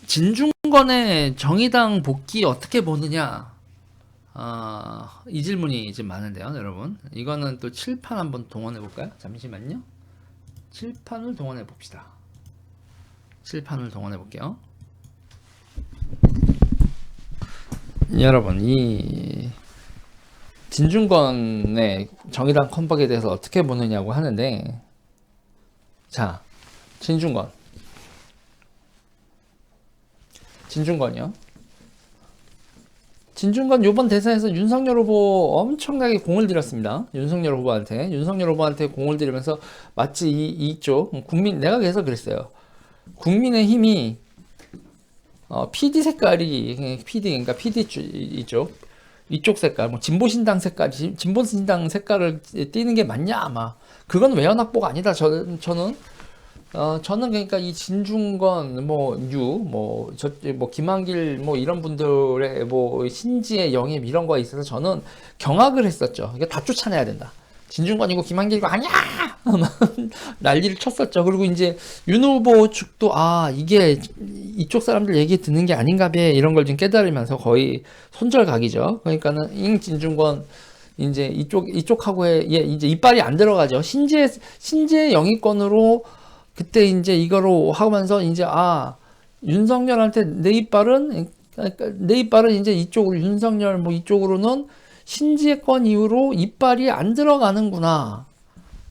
진중권의 정의당 복귀 어떻게 보느냐? 이 질문이 이제 많은데요, 여러분. 이거는 또 칠판 한번 동원해 볼까요? 잠시만요. 칠판을 동원해 봅시다. 칠판을 동원해 볼게요. 여러분, 이 진중권의 정의당 컴백에 대해서 어떻게 보느냐고 하는데, 자, 진중권이요. 진중권 요번 대선에서 윤석열 후보 엄청나게 공을 들였습니다. 윤석열 후보한테 공을 들이면서 마치 이쪽 내가 계속 그랬어요. 국민의힘이 PD 색깔이 그러니까 PD 이쪽 색깔, 뭐 진보신당 색깔을 띠는 게 맞냐 아마. 그건 외연 확보가 아니다. 저는 그러니까 이 진중권, 김한길, 이런 분들의, 신지의 영입 이런 거에 있어서 저는 경악을 했었죠. 이게 다 쫓아내야 된다. 진중권이고 김한길이고 아니야! 난리를 쳤었죠. 그리고 이제 윤 후보 측도, 이게 이쪽 사람들 얘기 듣는 게 아닌가 봐. 이런 걸 좀 깨달으면서 거의 손절각이죠. 그러니까는, 진중권, 이제 이쪽하고의, 이제 이빨이 안 들어가죠. 신지의 영입권으로 그때 이제 이거로 하면서 이제 윤석열한테 내 이빨은 이제 이쪽으로 윤석열 이쪽으로는 신지권 이후로 이빨이 안 들어가는구나.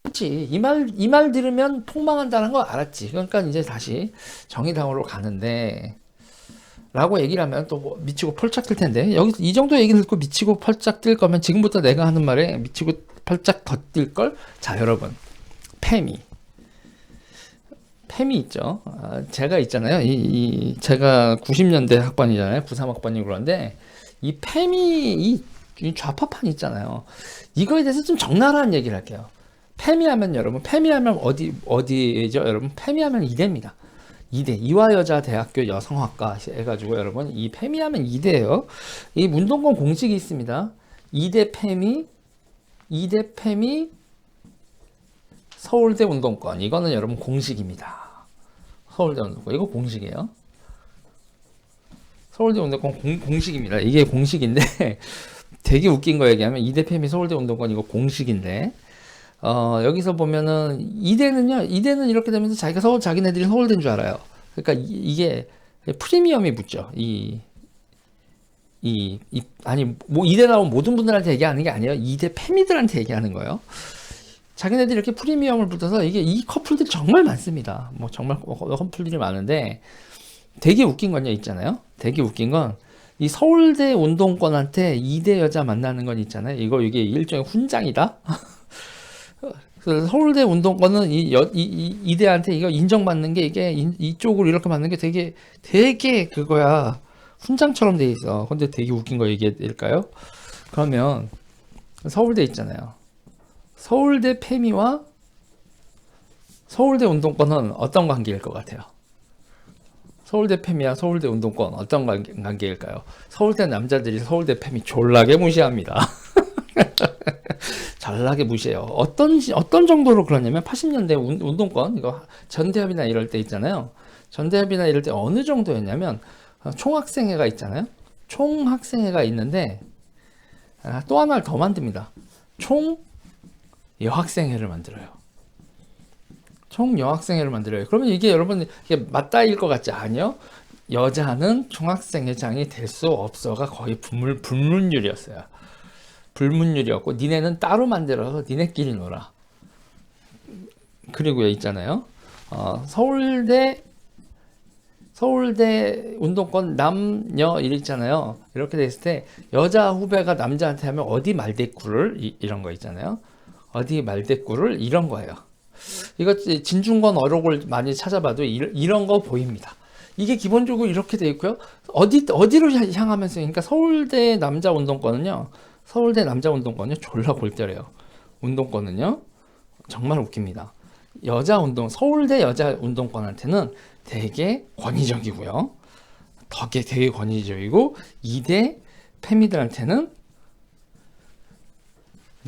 그렇지. 이 말 들으면 폭망한다는 거 알았지. 그러니까 이제 다시 정의당으로 가는데 라고 얘기를 하면 또 미치고 펄짝 뛸 텐데 여기서 이 정도 얘기를 듣고 미치고 펄짝 뛸 거면 지금부터 내가 하는 말에 미치고 펄짝 더 뛸 걸. 자, 여러분, 팸이 있죠. 제가 있잖아요. 제가 90년대 학번이잖아요. 93학번이고 그런데 이 팸이 이 좌파판 있잖아요. 이거에 대해서 좀 적나라한 얘기를 할게요. 팸이 하면 어디죠? 여러분, 팸이 하면 이대입니다. 이화여자대학교 여성학과 해가지고 여러분, 이 팸이 하면 이대예요. 이 운동권 공식이 있습니다. 이대 팸이 서울대 운동권. 이거는 여러분 공식입니다. 서울대 운동권. 이거 공식이에요. 서울대 운동권 공식입니다. 이게 공식인데 되게 웃긴 거 얘기하면 이대팸이 서울대 운동권 이거 공식인데 여기서 보면은 이대는 이렇게 되면서 자기네들이 서울대인 줄 알아요. 그러니까 이게 프리미엄이 붙죠. 이대 나온 모든 분들한테 얘기하는 게 아니에요. 이대 패미들한테 얘기하는 거예요. 자기네들이 이렇게 프리미엄을 붙어서 이 커플들이 정말 많습니다. 정말 커플들이 많은데 되게 웃긴 건요 있잖아요. 되게 웃긴 건 이 서울대 운동권한테 이대 여자 만나는 건 있잖아요. 이게 일종의 훈장이다. 그래서 서울대 운동권은 이대한테 이거 인정받는 게 이게 이쪽으로 이렇게 받는 게 되게 그거야. 훈장처럼 돼 있어. 근데 되게 웃긴 거 얘기해드릴까요? 그러면 서울대 있잖아요. 서울대 패미와 서울대 운동권은 어떤 관계일 것 같아요? 서울대 패미와 서울대 운동권 어떤 관계일까요? 서울대 남자들이 서울대 패미 졸라게 무시합니다. 졸라게 무시해요. 어떤 정도로 그러냐면 80년대 운동권 이거 전대협이나 이럴 때 있잖아요. 전대협이나 이럴 때 어느 정도였냐면 총학생회가 있잖아요. 총학생회가 있는데 또 하나를 더 만듭니다. 여학생회를 만들어요. 총여학생회를 만들어요. 그러면 이게 여러분 이게 맞다일 것 같지 아니요? 여자는 총학생회장이 될 수 없어가 거의 불문율이었어요. 불문율이었고 니네는 따로 만들어서 니네끼리 놀아. 그리고 있잖아요. 서울대 운동권 남녀 있잖아요. 이렇게 됐을 때 여자 후배가 남자한테 하면 어디 말대꾸를 이런 거 있잖아요. 어디 말대꾸를 이런 거예요. 이거 진중권 어록을 많이 찾아봐도 이런 거 보입니다. 이게 기본적으로 이렇게 돼 있고요. 어디로 향하면서 그러니까 서울대 남자 운동권은요 졸라 골때려요. 운동권은요 정말 웃깁니다. 서울대 여자 운동권한테는 되게 권위적이고요. 되게 권위적이고 이대 패미들한테는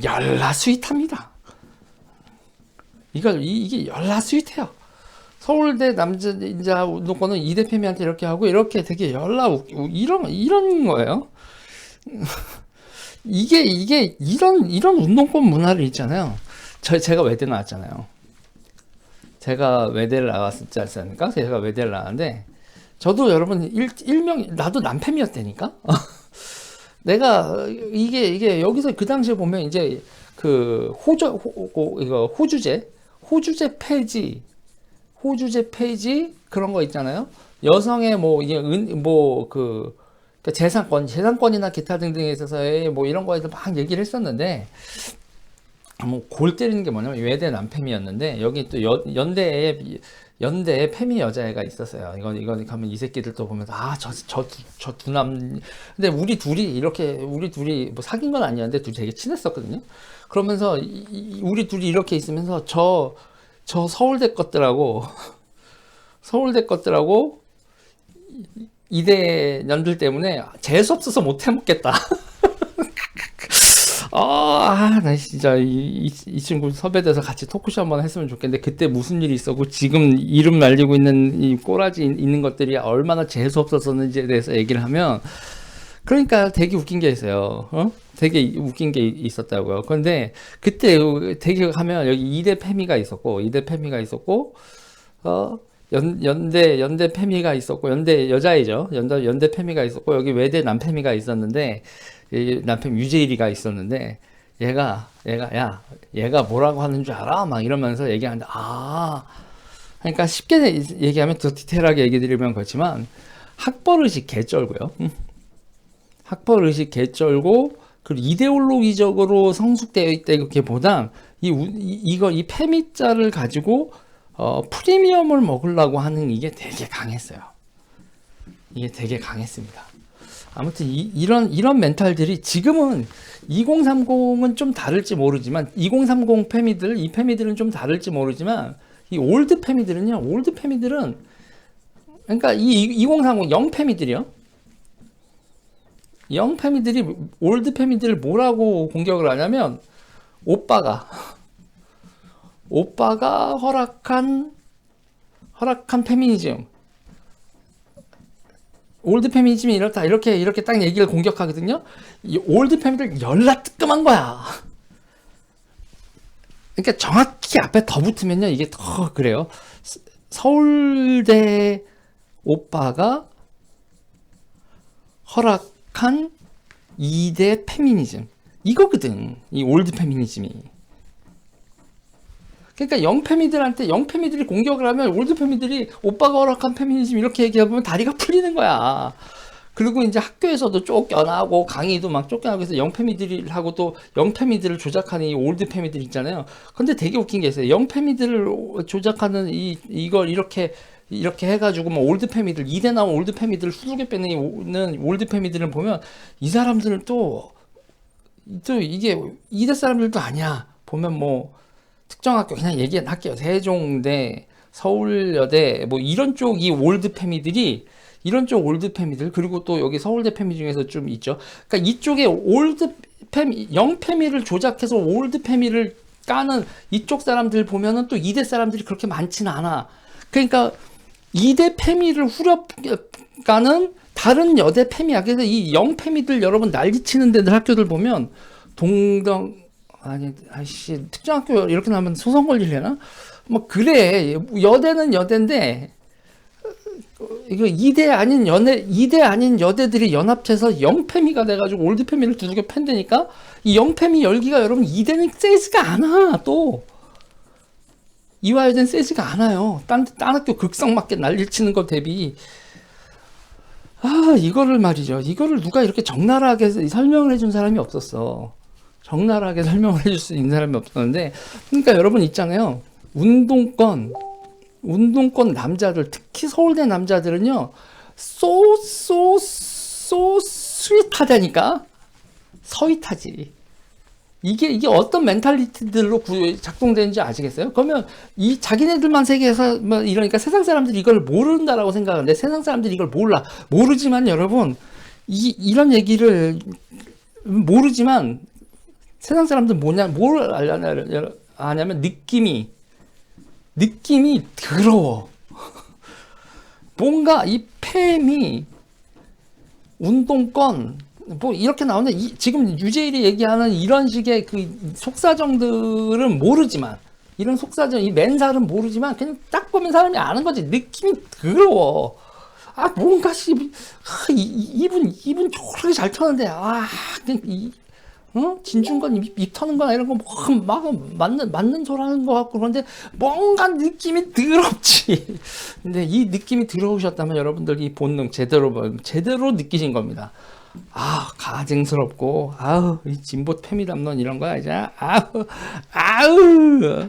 열나 스윗합니다. 이게 열나 스윗해요. 서울대 남자 운동권은 이대표미한테 이렇게 하고 이렇게 되게 이런 거예요. 이게 이런 운동권 문화를 있잖아요. 제가 외대 나왔잖아요. 제가 외대를 나왔지 않습니까? 제가 외대를 나왔는데 저도 여러분 나도 남팸이었다니까. 내가 이게 여기서 그 당시에 보면 이제 그 호주제 폐지 그런 거 있잖아요. 여성의 뭐 이게 그러니까 재산권이나 기타 등등에 있어서의 뭐 이런 거에서 막 얘기를 했었는데 뭐 골 때리는 게 뭐냐면 외대 남팸이었는데 여기 또 연대에 페미 여자애가 있었어요. 이건 가면 이 새끼들 또 보면서 저 두남 근데 우리 둘이 뭐 사귄 건 아니었는데 둘이 되게 친했었거든요. 그러면서 우리 둘이 이렇게 있으면서 저 서울대 것들하고 이대 년들 때문에 재수 없어서 못 해먹겠다. 나 진짜 이 친구 섭외돼서 같이 토크쇼 한번 했으면 좋겠는데 그때 무슨 일이 있었고 지금 이름 날리고 있는 이 꼬라지 있는 것들이 얼마나 재수 없었는지에 대해서 얘기를 하면 그러니까 되게 웃긴 게 있어요. 되게 웃긴 게 있었다고요. 그런데 그때 되게 하면 여기 이대 페미가 있었고 연대 페미가 있었고 연대 여자이죠. 연대 페미가 있었고 여기 외대 남페미가 있었는데 남편 유재일이가 있었는데 얘가 뭐라고 하는 줄 알아? 막 이러면서 얘기하는데 그러니까 쉽게 얘기하면 더 디테일하게 얘기 드리면 그렇지만 학벌의식 개쩔고요. 학벌의식 개쩔고 그리고 이데올로기적으로 성숙되어 있다기보다 이 페미자를 가지고 프리미엄을 먹으려고 하는 이게 되게 강했어요. 이게 되게 강했습니다. 아무튼 이런 멘탈들이 지금은 2030은 좀 다를지 모르지만 2030 페미들 이 페미들은 좀 다를지 모르지만 이 올드 페미들은 그러니까 이 2030 영 페미들이요. 영 페미들이 올드 페미들을 뭐라고 공격을 하냐면 오빠가 허락한 페미니즘 올드 페미니즘이 이렇다 이렇게 딱 얘기를 공격하거든요. 이 올드 페미들 열나 뜨끔한 거야. 그러니까 정확히 앞에 더 붙으면요 이게 더 그래요. 서울대 오빠가 허락한 2대 페미니즘 이거거든. 이 올드 페미니즘이. 그러니까 영페미들이 공격을 하면 올드페미들이 오빠가 허락한 페미니즘 이렇게 얘기하면 다리가 풀리는 거야. 그리고 이제 학교에서도 쫓겨나고 강의도 막 쫓겨나고 해서 영페미들하고 또 영페미들을 조작하는 이 올드페미들 있잖아요. 근데 되게 웃긴 게 있어요. 영페미들을 조작하는 이걸 이렇게 해가지고 뭐 올드페미들 2대 나온 올드페미들을 후두개 빼는 올드페미들을 보면 이 사람들은 또 이게 2대 사람들도 아니야. 보면 뭐 특정 학교 그냥 얘기할게요. 세종대, 서울여대 뭐 이런 쪽 올드 페미들 그리고 또 여기 서울대 페미 중에서 좀 있죠. 그러니까 이쪽에 올드 페미 영 페미를 조작해서 올드 페미를 까는 이쪽 사람들 보면은 또 2대 사람들이 그렇게 많지는 않아. 그러니까 2대 페미를 후려 까는 다른 여대 페미야. 그래서 이 영 페미들 여러분 난리치는 데들 학교들 보면 특정학교 이렇게 나면 소송 걸리려나? 뭐 그래. 여대는 여대인데 이거 2대 아닌 여대들이 연합해서 영페미가 돼가지고 올드페미를 두들겨 팬다니까. 이 영페미 열기가 여러분 2대는 세지가 않아. 또 이화여대는 세지가 않아요. 딴 학교 극성맞게 난리치는 거 대비. 이거를 말이죠. 이거를 누가 이렇게 적나라하게 설명을 해준 사람이 없었어. 적나라하게 설명을 해줄 수 있는 사람이 없었는데, 그러니까 여러분 있잖아요. 운동권 남자들, 특히 서울대 남자들은요, 스윗하다니까? 서윗하지. 이게 어떤 멘탈리티들로 작동되는지 아시겠어요? 그러면 이 자기네들만 세계에서 뭐 이러니까 세상 사람들이 이걸 모른다라고 생각하는데 세상 사람들이 이걸 모르지만 여러분, 이런 얘기를 모르지만 세상 사람들 뭘 아냐면 느낌이 더러워. 뭔가 이 팸이 운동권 뭐 이렇게 나오는데 지금 유재일이 얘기하는 이런 식의 그 속사정들은 모르지만, 이런 속사정, 이 맨살은 모르지만 그냥 딱 보면 사람이 아는 거지. 느낌이 더러워. 아, 뭔가 입은 저렇게 잘 터는데, 그냥 진중권 입 터는 거나 이런 거 막 맞는 소리 하는 것 같고, 그런데 뭔가 느낌이 더럽지. 근데 이 느낌이 더러우셨다면 여러분들 이 본능 제대로 느끼신 겁니다. 가증스럽고, 이 진보 페미담론 이런 거야, 이제. 아우.